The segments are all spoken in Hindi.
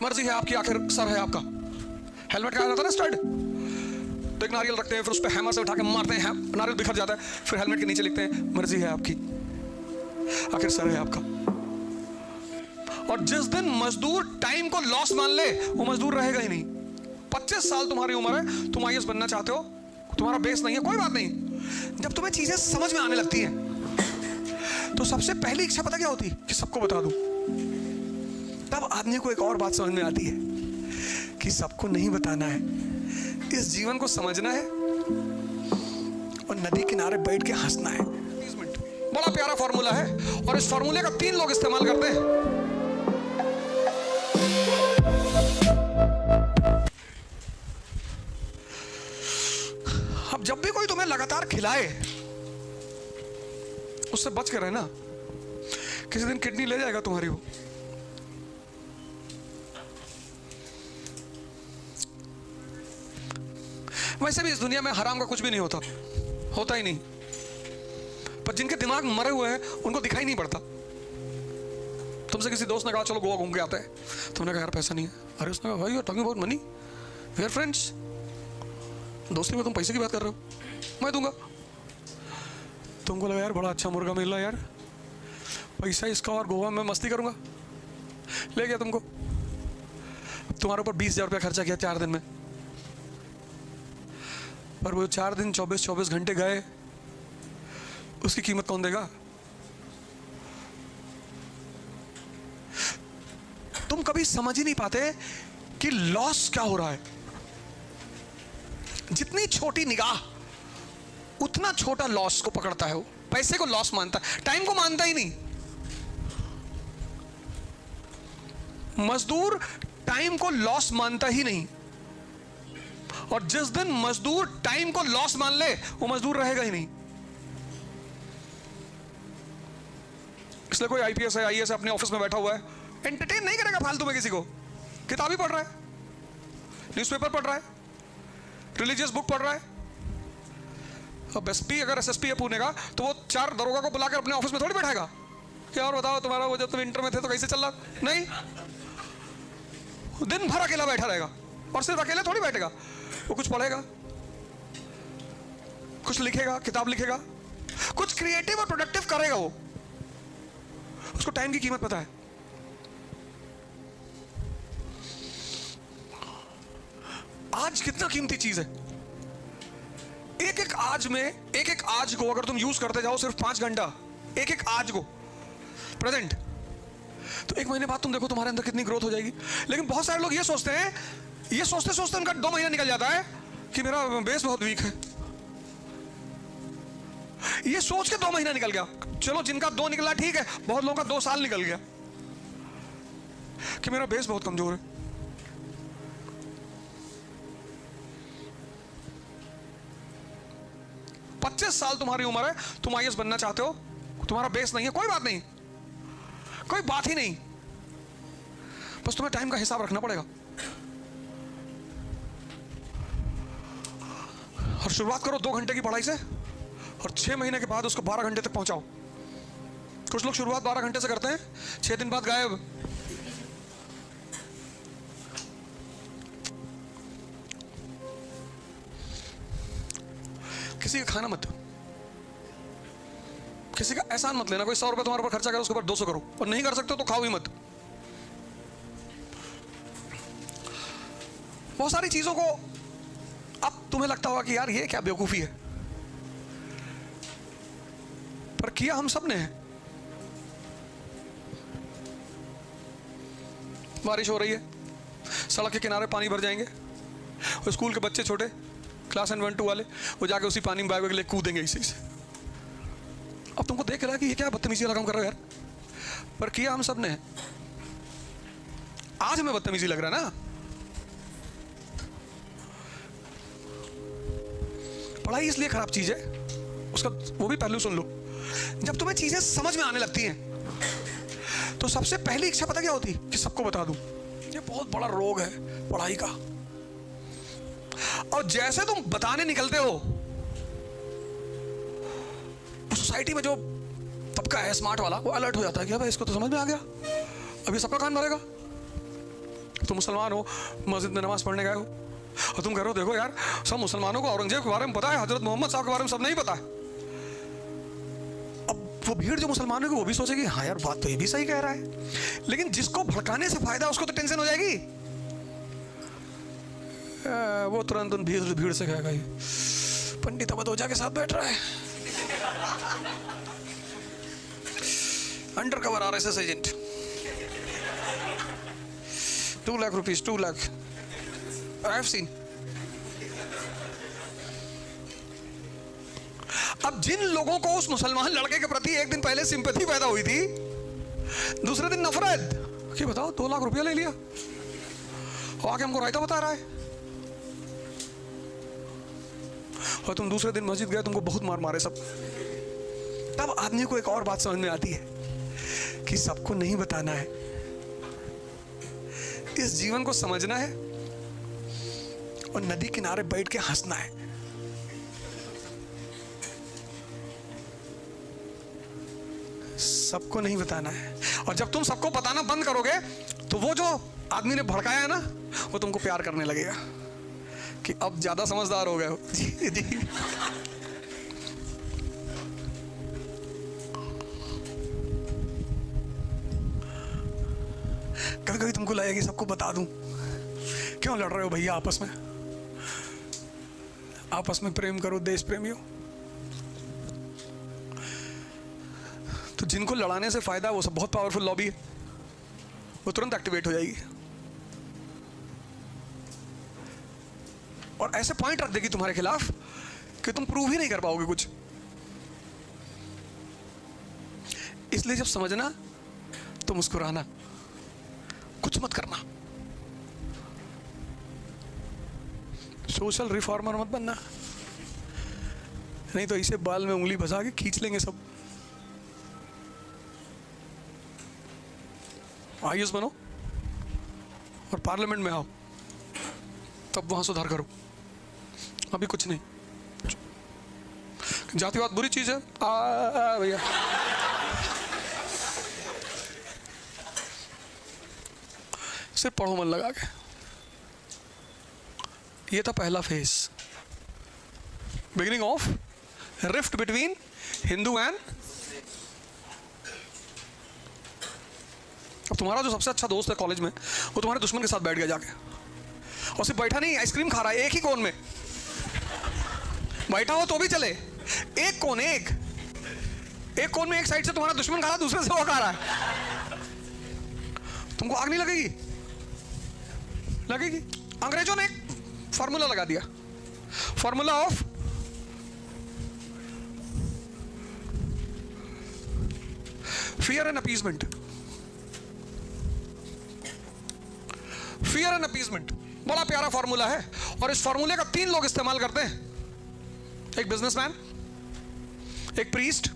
मर्जी है आपकी, आखिर सर है आपका। हेलमेट का रहता है ना स्टड, तो एक नारियल रखते हैं, फिर उस पर हैमर से उठा के मारते हैं, नारियल बिखर जाता है, फिर हेलमेट के नीचे लिखते हैं मर्जी है आपकी, आखिर सर है आपका। और जिस दिन मजदूर टाइम को लॉस मान ले, वो मजदूर रहेगा ही नहीं। 25 साल तुम्हारी उम्र है, तुम आईएएस बनना चाहते हो, तुम्हारा बेस नहीं है, कोई बात नहीं। जब तुम्हें चीजें समझ में आने लगती हैं तो सबसे पहली इच्छा पता क्या होती है? कि सबको बता दूं। तब आदमी को एक और बात समझ में आती है कि सबको नहीं बताना है, इस जीवन को समझना है और नदी किनारे बैठ के हंसना है। बड़ा प्यारा फॉर्मूला है और इस फॉर्मूले का 3 लोग इस्तेमाल करते हैं। अब जब भी कोई तुम्हें लगातार खिलाए, उससे बच के रहना, किसी दिन किडनी ले जाएगा तुम्हारी वो। वैसे भी इस दुनिया में हराम का कुछ भी नहीं होता ही नहीं, पर जिनके दिमाग मरे हुए हैं उनको दिखाई नहीं पड़ता। तुमसे किसी दोस्त ने कहा चलो गोवा घूम के आते हैं, तुमने कहा यार पैसा नहीं है। अरे उसने कहा भाई you are talking about money, we are friends. दोस्ती में तुम पैसे की बात कर रहे हो, मैं दूंगा। तुमको लगा यार बड़ा अच्छा मुर्गा मिल रहा है यार, पैसा इसका और गोवा में मस्ती करूंगा, ले गया तुमको। तुम्हारे ऊपर 20,000 रुपया खर्चा किया 4 दिन में, पर वो 4 दिन 24 घंटे गए, उसकी कीमत कौन देगा? तुम कभी समझ ही नहीं पाते कि लॉस क्या हो रहा है। जितनी छोटी निगाह उतना छोटा लॉस को पकड़ता है। वो पैसे को लॉस मानता है, टाइम को मानता ही नहीं। मजदूर टाइम को लॉस मानता ही नहीं, और जिस दिन मजदूर टाइम को लॉस मान ले, वो मजदूर रहेगा ही नहीं। इसलिए कोई आईपीएस है, आईएएस अपने ऑफिस में बैठा हुआ है, एंटरटेन नहीं करेगा फालतू में किसी को। किताब ही पढ़ रहा है, न्यूज़पेपर पढ़ रहा है, रिलीजियस बुक पढ़ रहा है। अब एसपी अगर एसएसपी है पुणे का, तो वो 4 दरोगा को बुलाकर अपने ऑफिस में थोड़ी बैठाएगा कि और बताओ तुम्हारा वो जब तुम इंटर में थे तो कैसे चल रहा। नहीं, दिन भर अकेला बैठा रहेगा, और सिर्फ अकेले थोड़ी बैठेगा, वो कुछ पढ़ेगा, कुछ लिखेगा, किताब लिखेगा, कुछ क्रिएटिव और प्रोडक्टिव करेगा। वो उसको टाइम की कीमत पता है। आज कितना कीमती चीज है। एक आज में, एक आज को अगर तुम यूज करते जाओ सिर्फ 5 घंटा, एक आज को प्रेजेंट, तो 1 महीने बाद तुम देखो तुम्हारे अंदर कितनी ग्रोथ हो जाएगी। लेकिन बहुत सारे लोग ये सोचते हैं, ये सोचते सोचते उनका 2 महीना निकल जाता है कि मेरा बेस बहुत वीक है। ये सोच के 2 महीना निकल गया। चलो जिनका 2 निकला ठीक है, बहुत लोगों का 2 साल निकल गया कि मेरा बेस बहुत कमजोर है। पच्चीस साल तुम्हारी उम्र है, तुम आईएएस बनना चाहते हो, तुम्हारा बेस नहीं है, कोई बात नहीं, कोई बात ही नहीं, बस तुम्हें टाइम का हिसाब रखना पड़ेगा। और शुरुआत करो 2 घंटे की पढ़ाई से, और 6 महीने के बाद उसको 12 घंटे तक पहुंचाओ। कुछ लोग शुरुआत 12 घंटे से करते हैं, 6 दिन बाद गायब। किसी का खाना मत दो, किसी का एहसान मत लेना। कोई 100 रुपए तुम्हारे ऊपर खर्चा करे, उसके बाद 200 करो, और नहीं कर सकते हो तो खाओ ही मत। बहुत सारी चीजों को अब तुम्हें लगता होगा कि यार ये क्या बेवकूफी है, पर किया हम सब ने है। बारिश हो रही है, सड़क के किनारे पानी भर जाएंगे, और स्कूल के बच्चे छोटे क्लास 1, 2 वाले, वो जाके उसी पानी में बैग ले कूदेंगे इसी से। अब तुमको देख रहा है कि ये क्या बदतमीजी वाला काम कर रहा है यार, पर किया हम सब ने है। आज हमें बदतमीजी लग रहा है ना। पढ़ाई इसलिए खराब चीज है, उसका वो भी पहलू सुन लो। जब तुम्हें चीजें समझ में आने लगती हैं तो सबसे पहली इच्छा पता क्या होती है? कि सबको बता दूं। ये बहुत बड़ा रोग है पढ़ाई का। और जैसे तुम बताने निकलते हो, सोसाइटी में जो तबका है स्मार्ट वाला, वो अलर्ट हो जाता है कि भाई इसको तो समझ में आ गया, अब ये सबका कान भरेगा। तुम मुसलमान हो, मस्जिद में नमाज पढ़ने गए हो और तुम कह रहे हो देखो यार, सब मुसलमानों को औरंगजेब के बारे में पता है, हजरत मोहम्मद साहब के बारे में सब नहीं पता है। अब वो भीड़ जो मुसलमानों की वो भी सोचेगी हाँ यार बात तो ये भी सही कह रहा है, लेकिन जिसको भड़काने से फायदा उसको तो टेंशन हो जाएगी। वो तुरंत उन भीड़ से कहेगा पंडित अबदोजा के साथ बैठ रहा है, under cover RSS agent, 2 lakh rupees, 2 lakh, I have seen. अब जिन लोगों को उस मुसलमान लड़के के प्रति एक दिन पहले सिंपैथी पैदा हुई थी, दूसरे दिन नफरत कि बताओ 2 लाख रुपया ले लिया और आके हमको रायता बता रहा है, और तुम दूसरे दिन मस्जिद गए, तुमको बहुत मार मारे सब। तब आदमी को एक और बात समझ में आती है कि सबको नहीं बताना है, इस जीवन को समझना है और नदी किनारे बैठ के हंसना है। सबको नहीं बताना है, और जब तुम सबको बताना बंद करोगे तो वो जो आदमी ने भड़काया है ना, वो तुमको प्यार करने लगेगा कि अब ज्यादा समझदार हो गए हो। जी जी। कभी कभी तुमको लगेगा कि सबको बता दूं, क्यों लड़ रहे हो भैया आपस में, आपस में प्रेम करो देश प्रेमियों। तो जिनको लड़ाने से फायदा है वो सब बहुत पावरफुल लॉबी है, वो तुरंत एक्टिवेट हो जाएगी और ऐसे पॉइंट रख देगी तुम्हारे खिलाफ कि तुम प्रूव ही नहीं कर पाओगे कुछ। इसलिए जब समझना तो मुस्कुराना, कुछ मत करना। सोशल रिफॉर्मर मत बनना, नहीं तो इसे बाल में उंगली फंसा के खींच लेंगे सब। IAS बनो और पार्लियामेंट में आओ, तब वहां सुधार करो, अभी कुछ नहीं। जातिवाद बुरी चीज है भैया, सिर्फ पढ़ो मन लगा के। ये था पहला phase, beginning of rift between Hindu and. अब तुम्हारा जो सबसे अच्छा दोस्त है कॉलेज में, वो तुम्हारे दुश्मन के साथ बैठ गया जाके, और सिर्फ बैठा नहीं, आइसक्रीम खा रहा है एक ही कोन में। बैठा हो तो भी चले, एक कोन, एक कोन में एक साइड से तुम्हारा दुश्मन खा रहा है, दूसरे से वो खा रहा है। तुमको आग नहीं लगेगी? लगेगी। अंग्रेजों ने एक फॉर्मूला लगा दिया, formula of fear and appeasement. Fear and appeasement बड़ा प्यारा फॉर्मूला है, और इस फॉर्मूले का 3 लोग इस्तेमाल करते हैं, एक बिजनेसमैन, एक प्रीस्ट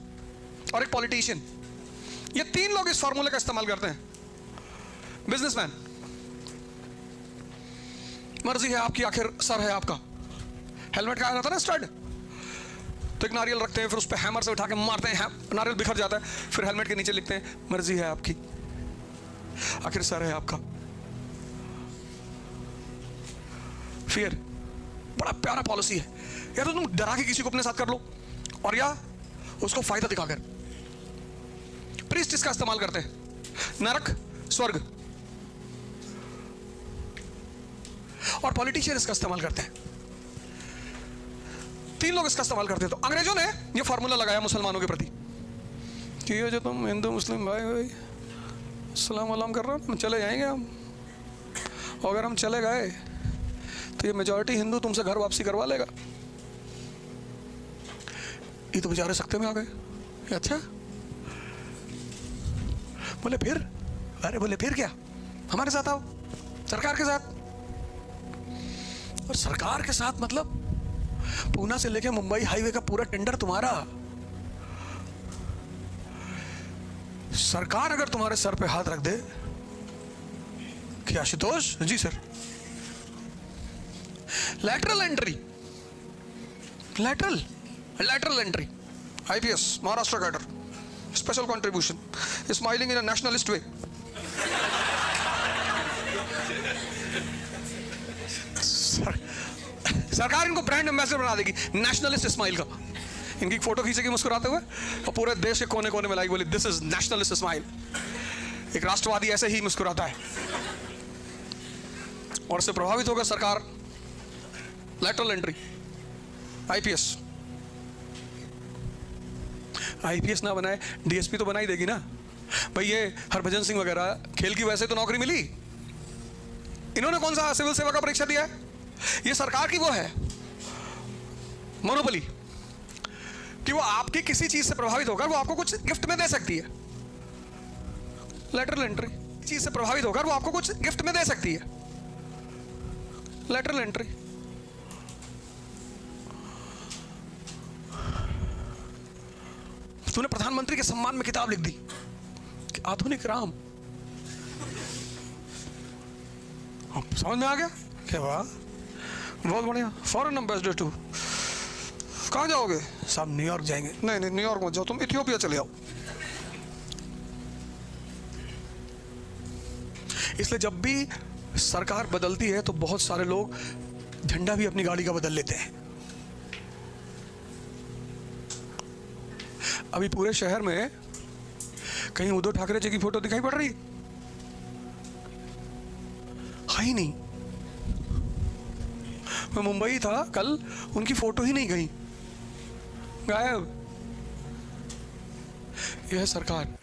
और एक पॉलिटिशियन। ये 3 लोग इस फॉर्मूले का इस्तेमाल करते हैं। बिजनेसमैन, मर्जी है आपकी, आखिर सर है आपका। हेलमेट का आया था ना स्टड, तो एक नारियल रखते हैं, फिर उस पर हैमर से उठा के मारते हैं, नारियल बिखर जाता है, फिर हेलमेट के नीचे लिखते हैं मर्जी है आपकी, आखिर सर है आपका। फियर बड़ा प्यारा पॉलिसी है, या तो तुम डरा के किसी को अपने साथ कर लो, और या उसको फायदा दिखाकर। प्रीस्ट इसका इस्तेमाल करते हैं, नरक स्वर्ग, और पॉलिटिशियन इसका इस्तेमाल करते हैं। 3 लोग इसका इस्तेमाल करते हैं। तो अंग्रेजों ने यह फॉर्मूला लगाया मुसलमानों के प्रति कि ये जो तुम हिंदू मुस्लिम भाई सलाम वलाम कर रहे हो, चले जाएंगे हम, और अगर हम चले गए तो ये मेजॉरिटी हिंदू तुमसे घर वापसी करवा लेगा। ये तो बेचारे सख्ते में आ गए। अच्छा, बोले फिर? अरे बोले फिर क्या, हमारे साथ आओ, सरकार के साथ। और सरकार के साथ मतलब पूना से लेके मुंबई हाईवे का पूरा टेंडर तुम्हारा। सरकार अगर तुम्हारे सर पे हाथ रख दे कि Ashutosh ji sir, lateral entry, lateral entry, IPS Maharashtra cadre, special contribution, smiling in a nationalist way. सरकार इनको ब्रांड एम्बेसडर बना देगी, नेशनलिस्ट इस्माइल का। इनकी फोटो खींचेगी मुस्कुराते हुए और पूरे देश के कोने कोने में लाएगी, बोली दिस इज नेशनलिस्ट इस्माइल। एक राष्ट्रवादी ऐसे ही मुस्कुराता है और इससे प्रभावित होकर सरकार लैटरल एंट्री, आईपीएस ना बनाए डीएसपी तो बना ही देगी ना भाई। ये हरभजन सिंह वगैरह खेल की वजह से तो नौकरी मिली, इन्होंने कौन सा सिविल सेवा का परीक्षा दिया है? ये सरकार की वो है मोनोपोली कि वो आपकी किसी चीज से प्रभावित होकर वो आपको कुछ गिफ्ट में दे सकती है। लैटरल एंट्री, चीज से प्रभावित होकर वो आपको कुछ गिफ्ट में दे सकती है। Lateral entry. तूने प्रधानमंत्री के सम्मान में किताब लिख दी कि आधुनिक राम। समझ में आ गया क्या? वाह, बहुत बढ़िया। फॉरेन एम्बेसडर टू, कहां जाओगे? साहब न्यूयॉर्क जाएंगे। नहीं नहीं, न्यूयॉर्क मत जाओ, तुम इथियोपिया चले आओ। इसलिए जब भी सरकार बदलती है तो बहुत सारे लोग झंडा भी अपनी गाड़ी का बदल लेते हैं। अभी पूरे शहर में कहीं उद्धव ठाकरे जी की फोटो दिखाई पड़ रही है ही नहीं। मैं मुंबई था कल, उनकी फोटो ही नहीं गई, गायब। यह है सरकार।